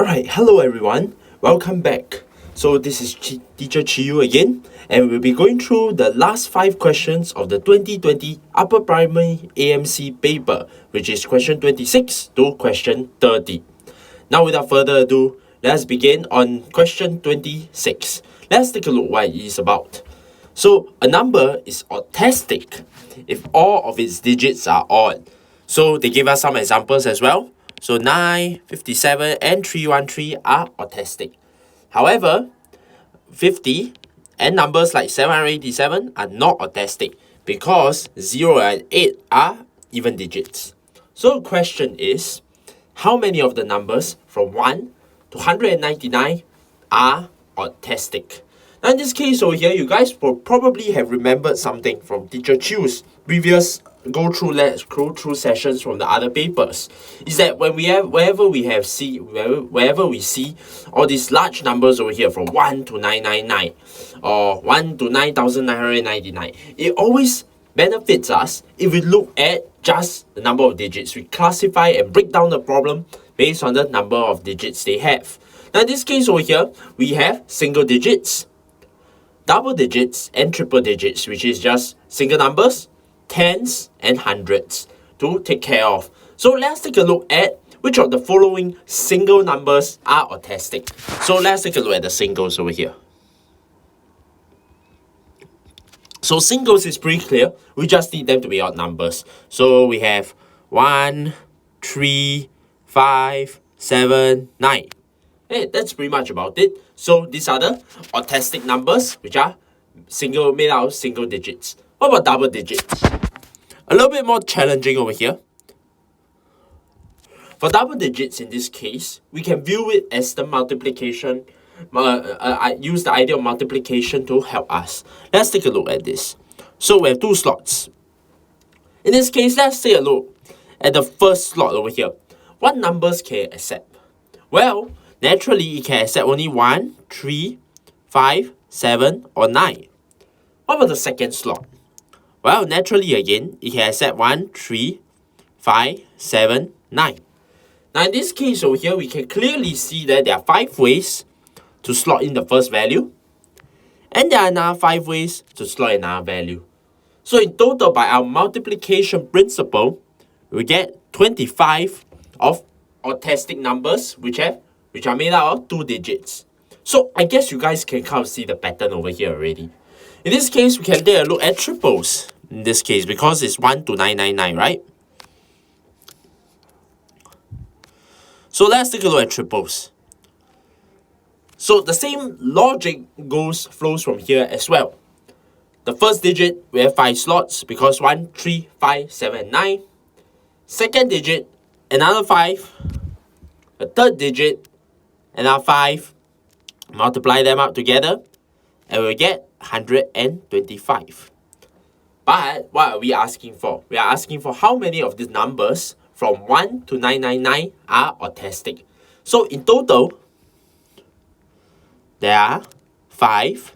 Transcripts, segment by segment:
Alright, hello everyone, welcome back. So this is Teacher Chi Yew again, and we'll be going through the last 5 questions of the 2020 Upper Primary AMC paper, which is question 26 to question 30. Now without further ado, let's begin on question 26. Let's take a look what it is about. So a number is autistic if all of its digits are odd. So they give us some examples as well. So 9, 57 and 313 are autistic. However, 50 and numbers like 787 are not autistic because 0 and 8 are even digits. So the question is, how many of the numbers from 1 to 199 are autistic? Now in this case over here, you guys will probably have remembered something from Teacher Chiew's previous go through sessions from the other papers. Is that when wherever we see all these large numbers over here from 1 to 999 or 1 to 9999, it always benefits us if we look at just the number of digits. We classify and break down the problem based on the number of digits they have. Now in this case over here, we have single digits, double digits and triple digits, which is just single numbers, tens and hundreds to take care of. So let's take a look at which of the following single numbers are autistic. So let's take a look at the singles over here. So singles is pretty clear. We just need them to be odd numbers. So we have 1, 3, 5, 7, 9. Hey, that's pretty much about it. So these are the autistic numbers, which are made out of single digits. What about double digits? A little bit more challenging over here. For double digits in this case, we can view it as the multiplication. I use the idea of multiplication to help us. Let's take a look at this. So we have 2 slots. In this case, let's take a look at the first slot over here. What numbers can it accept? Well, naturally, it can accept only 1, 3, 5, 7, or 9. What about the second slot? Well, naturally again, it can accept 1, 3, 5, 7, 9. Now in this case over here, we can clearly see that there are 5 ways to slot in the first value. And there are another 5 ways to slot in another value. So in total, by our multiplication principle, we get 25 of autistic numbers which are made out of 2 digits. So I guess you guys can kind of see the pattern over here already. In this case, we can take a look at triples. In this case, because it's 1 to 999, right? So let's take a look at triples. So the same logic flows from here as well. The first digit, we have 5 slots because 1, 3, 5, 7, 9. Second digit, another 5. The third digit, another 5. Multiply them up together, and we'll get 125. But what are we asking for? We are asking for how many of these numbers from 1 to 999 are autistic. So in total, there are 5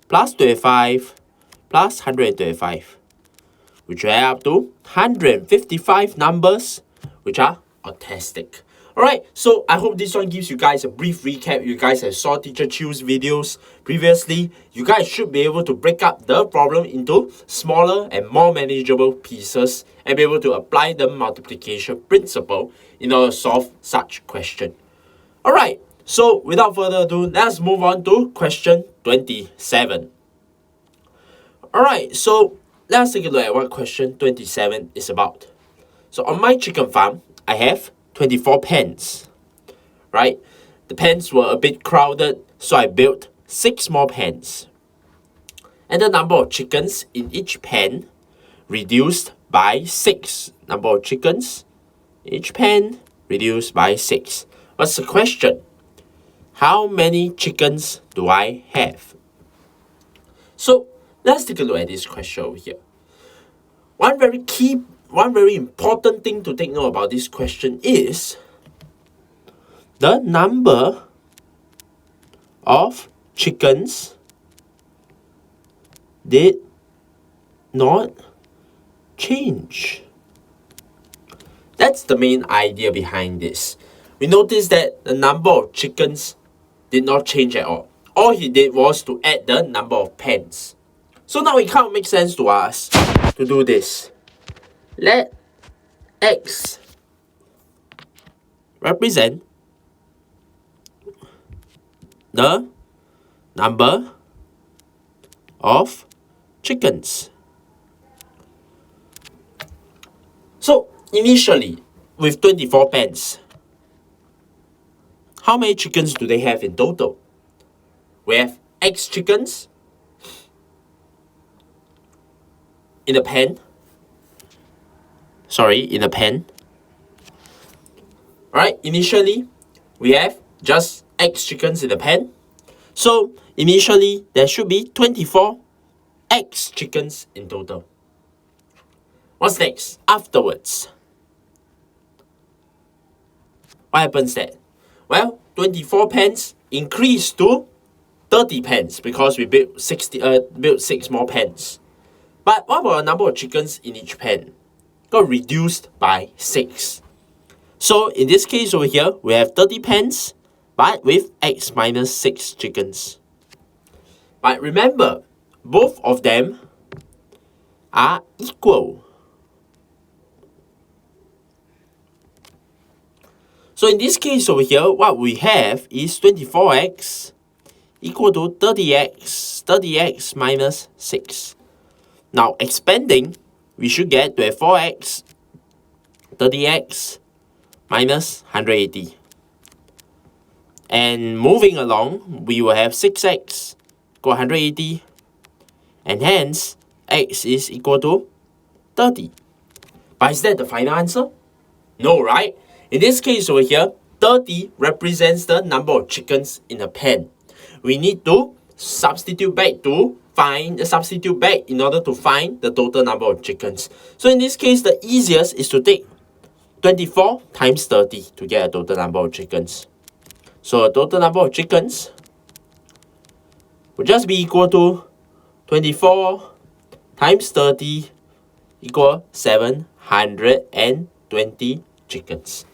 plus 25 plus 125, which will add up to 155 numbers which are autistic. Alright, so I hope this one gives you guys a brief recap. You guys have saw Teacher Chiew's videos previously. You guys should be able to break up the problem into smaller and more manageable pieces and be able to apply the multiplication principle in order to solve such question. Alright, so without further ado, let's move on to question 27. Alright, so let's take a look at what question 27 is about. So on my chicken farm, I have 24 pens, right? The pens were a bit crowded, so I built 6 more pens. And the number of chickens in each pen reduced by 6. Number of chickens in each pen reduced by 6. What's the question? How many chickens do I have? So let's take a look at this question over here. One very important thing to take note about this question is the number of chickens did not change. That's the main idea behind this. we notice that the number of chickens did not change at all. All he did was to add the number of pens. So now it kind of makes sense to us to do this. Let X represent the number of chickens. So initially, with 24 pens, how many chickens do they have in total? We have X chickens in a pen. Alright, initially we have just X chickens in the pen. So initially there should be 24 X chickens in total. What's next? Afterwards, what happens then? Well, 24 pens increase to 30 pens because we built 6 more pens. But what about the number of chickens in each pen? Got reduced by 6. So in this case over here, we have 30 pens, but with X minus 6 chickens. But remember, both of them are equal. So in this case over here, what we have is 24x equal to 30x minus 6. Now expanding, we should get 24x, 30x minus 180. And moving along, we will have 6x equal 180. And hence, x is equal to 30. But is that the final answer? No, right? In this case over here, 30 represents the number of chickens in a pen. We need to substitute back in order to find the total number of chickens. So in this case, the easiest is to take 24 times 30 to get a total number of chickens. So a total number of chickens would just be equal to 24 times 30 equal 720 chickens.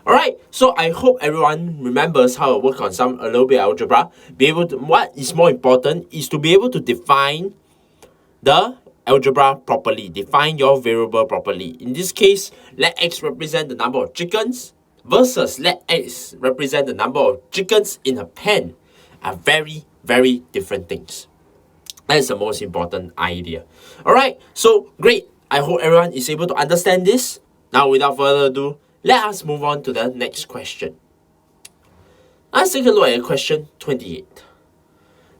Alright, so I hope everyone remembers how to work on a little bit of algebra. What is more important is to be able to define the algebra properly, define your variable properly. In this case, let X represent the number of chickens versus let X represent the number of chickens in a pen are very, very different things. That is the most important idea. Alright, so great. I hope everyone is able to understand this. Now, without further ado, let us move on to the next question. Let's take a look at question 28.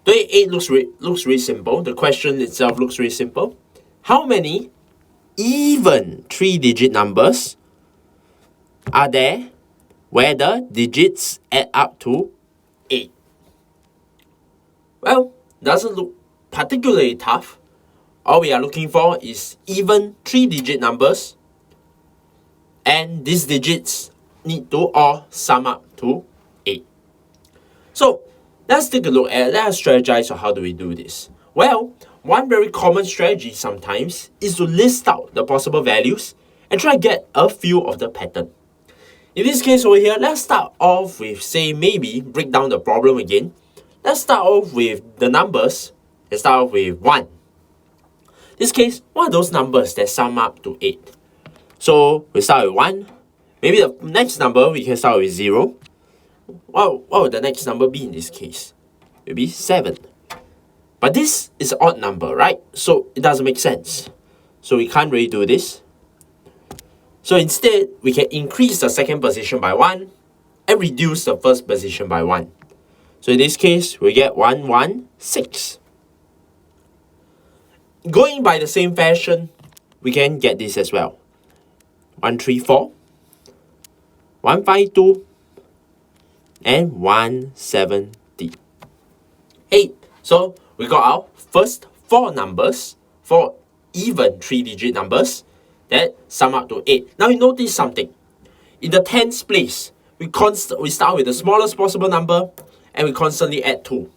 28 looks really simple. The question itself looks really simple. How many even 3-digit numbers are there where the digits add up to 8? Well, doesn't look particularly tough. All we are looking for is even 3-digit numbers, and these digits need to all sum up to 8. So let's take a look at, let us strategize on how do we do this. Well, one very common strategy sometimes is to list out the possible values and try to get a feel of the pattern. In this case over here, let's start off with, say, maybe break down the problem again. Let's start off with the numbers. Let's start off with 1. In this case, what are those numbers that sum up to 8? So we start with 1. Maybe the next number we can start with 0. What would the next number be in this case? Maybe 7. But this is an odd number, right? So it doesn't make sense. So we can't really do this. So instead, we can increase the second position by 1 and reduce the first position by 1. So in this case, we get 116. Going by the same fashion, we can get this as well. 134, 152, and 170. 8. So we got our first 4 numbers, 4 even 3-digit numbers that sum up to 8. Now you notice something. In the tens place, we start with the smallest possible number and we constantly add 2.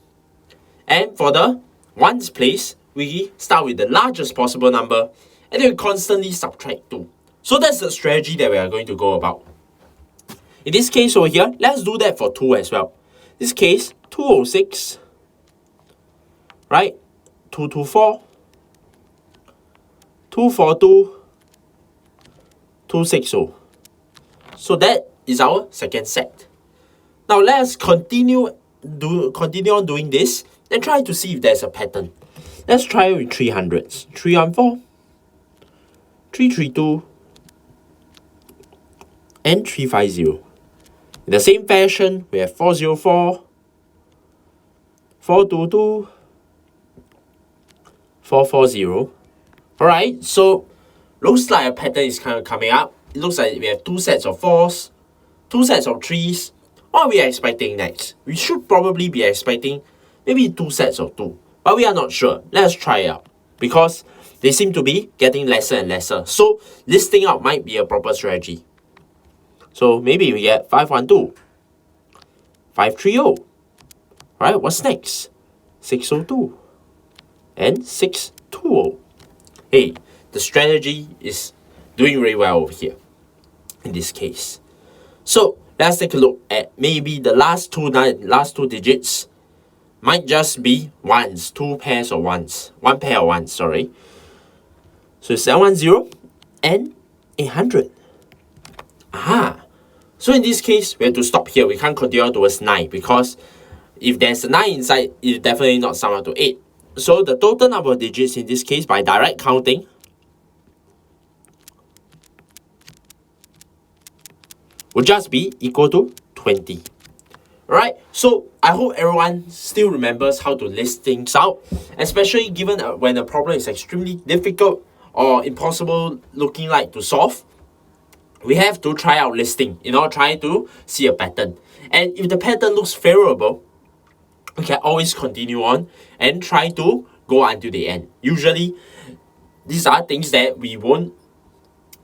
And for the ones place, we start with the largest possible number and then we constantly subtract 2. So that's the strategy that we are going to go about. In this case over here, let's do that for 2 as well. This case, 206, right? 224, 242, 260. So that is our second set. Now let's continue on doing this and try to see if there's a pattern. Let's try with 300s. 314, 332, and 350. In the same fashion, we have 404, 422, 440. Alright, so looks like a pattern is kind of coming up. It looks like we have 2 sets of 4s, 2 sets of 3s. What are we expecting next? We should probably be expecting maybe 2 sets of 2. But we are not sure. Let's try it out. Because they seem to be getting lesser and lesser. So listing out might be a proper strategy. So maybe we get 512, 530. Alright, what's next? 602 and 620. Hey, the strategy is doing really well over here in this case. So let's take a look at maybe the last two digits might just be ones, 2 pairs of ones, 1 pair of ones, sorry. So 710 and 800. Aha. So in this case, we have to stop here. We can't continue towards 9 because if there's a 9 inside, it's definitely not sum up to 8. So the total number of digits in this case by direct counting would just be equal to 20. Alright, so I hope everyone still remembers how to list things out, especially given when a problem is extremely difficult or impossible looking like to solve. We have to try out listing, try to see a pattern. And if the pattern looks favorable, we can always continue on and try to go until the end. Usually, these are things that we won't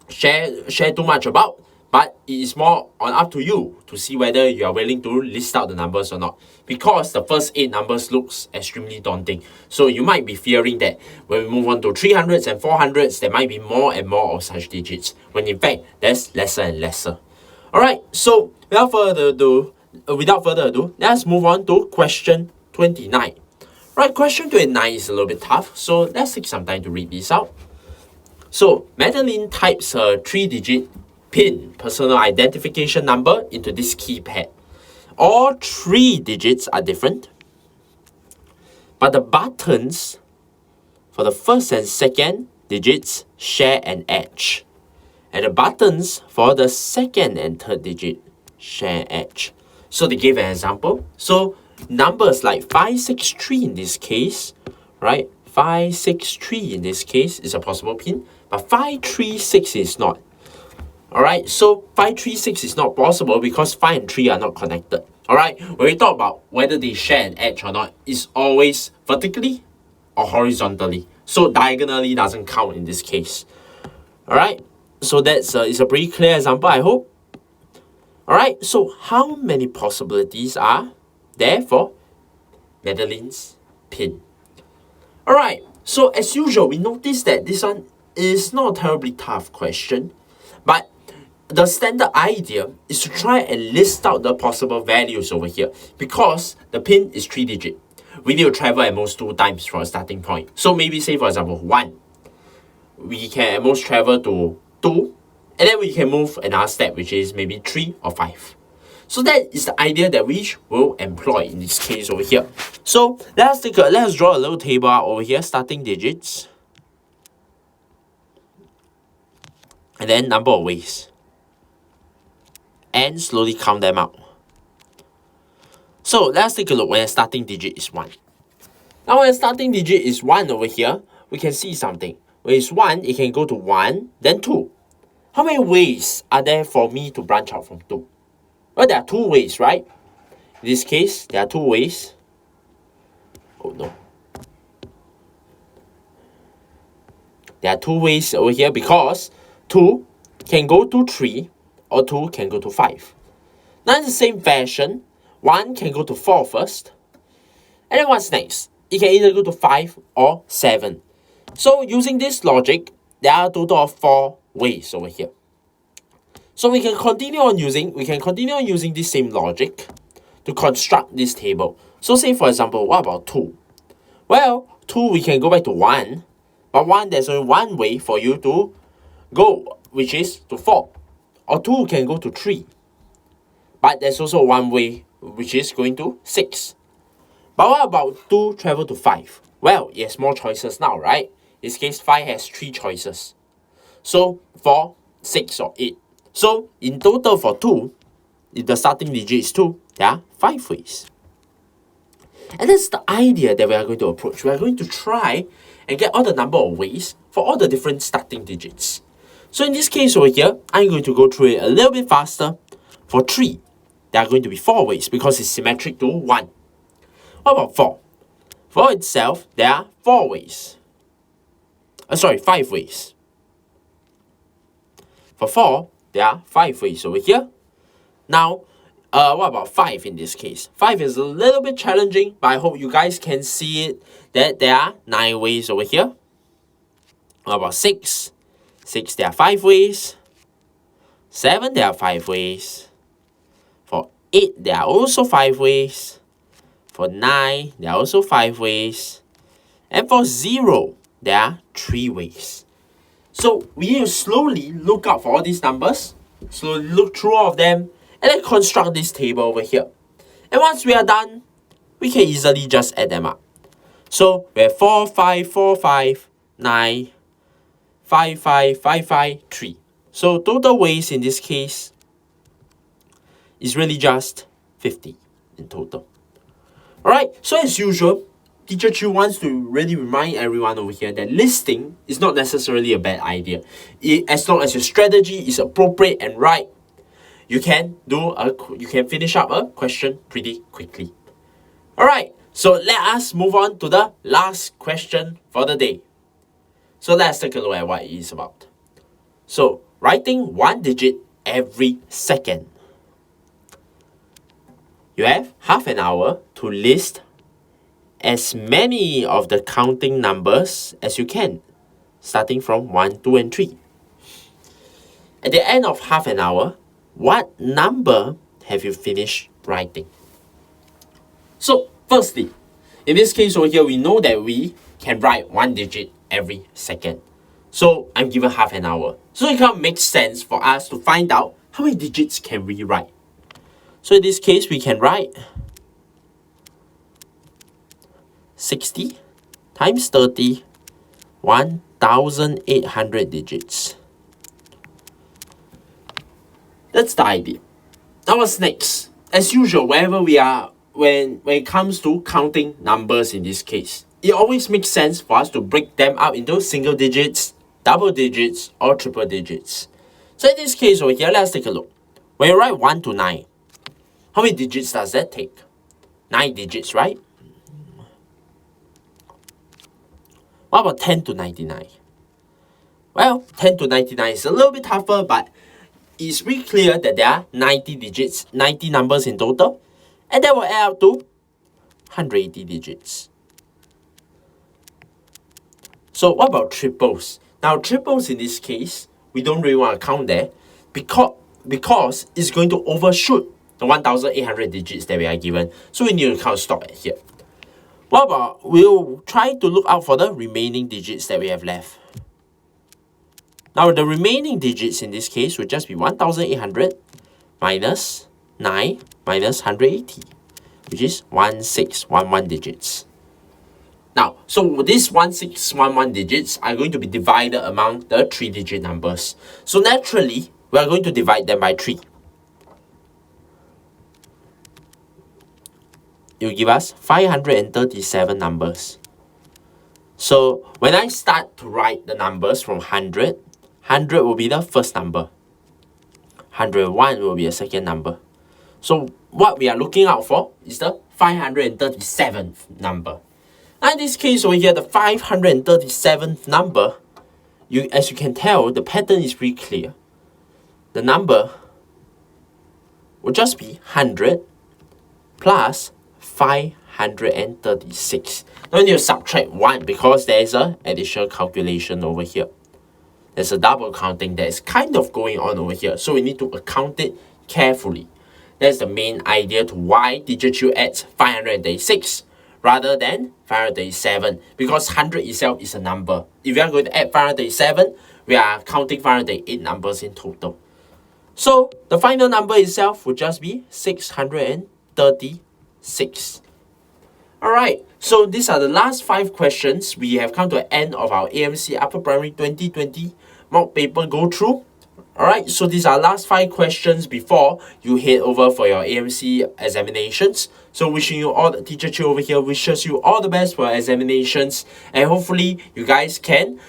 share too much about, but it is more on up to you to see whether you are willing to list out the numbers or not. Because the first 8 numbers looks extremely daunting. So you might be fearing that when we move on to 300s and 400s, there might be more and more of such digits, when in fact, there's lesser and lesser. Alright, so without further ado, let's move on to question 29. Right, question 29 is a little bit tough, so let's take some time to read this out. So, Madeline types her 3-digit PIN, personal identification number, into this keypad. All 3 digits are different, but the buttons for the first and second digits share an edge, and the buttons for the second and third digit share an edge. So they gave an example. So numbers like 563 in this case, right? 563 in this case is a possible pin, but 536 is not. Alright, so 536 is not possible because 5 and 3 are not connected. Alright, when we talk about whether they share an edge or not, it's always vertically or horizontally. So diagonally doesn't count in this case. Alright, so that's it's a pretty clear example, I hope. Alright, so how many possibilities are there for Madeline's pin? Alright, so as usual, we notice that this one is not a terribly tough question, but the standard idea is to try and list out the possible values over here, because the pin is 3-digit. We need to travel at most 2 times for a starting point. So maybe say for example 1, we can at most travel to 2, and then we can move another step, which is maybe 3 or 5. So that is the idea that we will employ in this case over here. So let's draw a little table over here, starting digits, and then number of ways, and slowly count them out. So let's take a look when a starting digit is 1. Now when a starting digit is 1 over here, we can see something. When it's 1, it can go to 1, then 2. How many ways are there for me to branch out from 2? Well, there are 2 ways, right? In this case, there are 2 ways. Oh no. There are 2 ways over here because 2 can go to 3 or 2 can go to 5. Now in the same fashion, 1 can go to 4 first. And then what's next? It can either go to 5 or 7. So using this logic, there are a total of 4 ways over here. So we can continue on using this same logic to construct this table. So say for example, what about 2? Well, 2 we can go back to 1, but 1 there's only one way for you to go, which is to 4. Or 2 can go to 3. But there's also one way, which is going to 6. But what about 2 travel to 5? Well, it has more choices now, right? In this case, 5 has 3 choices. So 4, 6 or 8. So in total for 2, if the starting digit is 2, there are 5 ways. And that's the idea that we are going to approach. We are going to try and get all the number of ways for all the different starting digits. So in this case over here, I'm going to go through it a little bit faster. For 3, there are going to be 4 ways because it's symmetric to 1. What about 4? For itself, there are 4 ways. 5 ways. For 4, there are 5 ways over here. Now, what about 5 in this case? 5 is a little bit challenging, but I hope you guys can see it that there are 9 ways over here. What about 6? 6, there are 5 ways. 7, there are 5 ways. For 8, there are also 5 ways. For 9, there are also 5 ways. And for 0, there are 3 ways. So we need to slowly look out for all these numbers, slowly look through all of them, and then construct this table over here. And once we are done, we can easily just add them up. So we have 4, 5, 4, 5, 9, 5, 5, 5, 5, 3. So total ways in this case is really just 50 in total. Alright, so as usual, Teacher Chi wants to really remind everyone over here that listing is not necessarily a bad idea. As long as your strategy is appropriate and right, you can finish up a question pretty quickly. Alright, so let us move on to the last question for the day. So let's take a look at what it is about. So, writing 1 digit every second. You have half an hour to list as many of the counting numbers as you can, starting from 1, 2, and 3. At the end of half an hour, what number have you finished writing? So, firstly, in this case over here, we know that we can write 1 digit every second. So, I'm given half an hour. So, it kind of makes sense for us to find out how many digits can we write. So, in this case, we can write 60 times 30, 1,800 digits. That's the idea. Now what's next? As usual, wherever we are, when it comes to counting numbers in this case, it always makes sense for us to break them up into single digits, double digits, or triple digits. So in this case over here, let's take a look. When you write 1 to 9, how many digits does that take? 9 digits, right? What about 10 to 99? Well, 10 to 99 is a little bit tougher, but it's pretty clear that there are 90 digits, 90 numbers in total, and that will add up to 180 digits. So what about triples? Now triples in this case, we don't really want to count there because it's going to overshoot the 1,800 digits that we are given. So we need to kind of stop at here. What about, we'll try to look out for the remaining digits that we have left. Now the remaining digits in this case would just be 1,800 minus 9 minus 180, which is 1611 digits. Now, so these 1611 digits are going to be divided among the 3-digit numbers. So naturally, we are going to divide them by 3. It will give us 537 numbers. So when I start to write the numbers from 100, 100 will be the first number. 101 will be a second number. So what we are looking out for is the 537th number. Now in this case over here, the 537th number, as you can tell, the pattern is pretty clear. The number will just be 100 plus 536. Now you need to subtract 1 because there is an additional calculation over here. there's a double counting that is kind of going on over here. So we need to account it carefully. That's the main idea to why Teacher Chi Yew adds 536 rather than 537, because 100 itself is a number. If we are going to add 537, we are counting 538 numbers in total. So the final number itself would just be 636. Alright, so these are the last 5 questions. We have come to the end of our AMC Upper Primary 2020 mock paper go through. Alright, so these are last 5 questions before you head over for your AMC examinations. So wishing you all, the Teacher Chi over here wishes you all the best for your examinations, and hopefully you guys can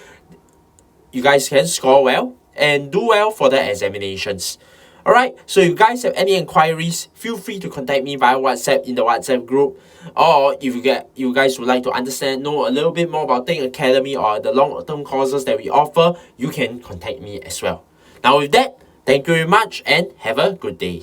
score well and do well for the examinations. Alright, so if you guys have any inquiries, feel free to contact me via WhatsApp in the WhatsApp group. Or if you guys would like to know a little bit more about Think Academy or the long-term courses that we offer, you can contact me as well. Now with that, thank you very much and have a good day.